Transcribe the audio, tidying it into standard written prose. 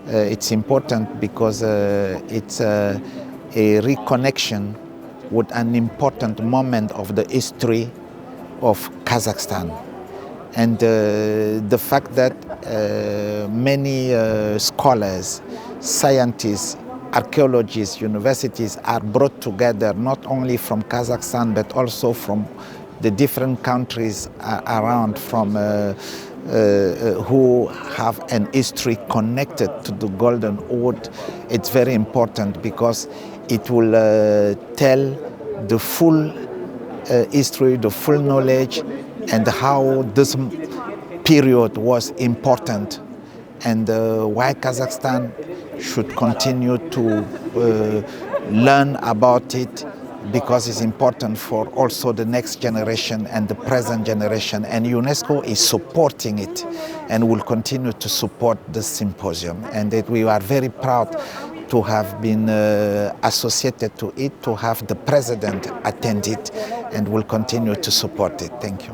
It's important because it's a reconnection with an important moment of the history of Kazakhstan. And the fact that many scholars, scientists, archaeologists, universities are brought together not only from Kazakhstan but also from the different countries around who have an history connected to the Golden Ode. It's very important because it will tell the full history, the full knowledge, and how this period was important, and why Kazakhstan should continue to learn about it, because it's important for also the next generation and the present generation. And UNESCO is supporting it and will continue to support this symposium. And that we are very proud to have been associated to it, to have the president attend it, and will continue to support it. Thank you.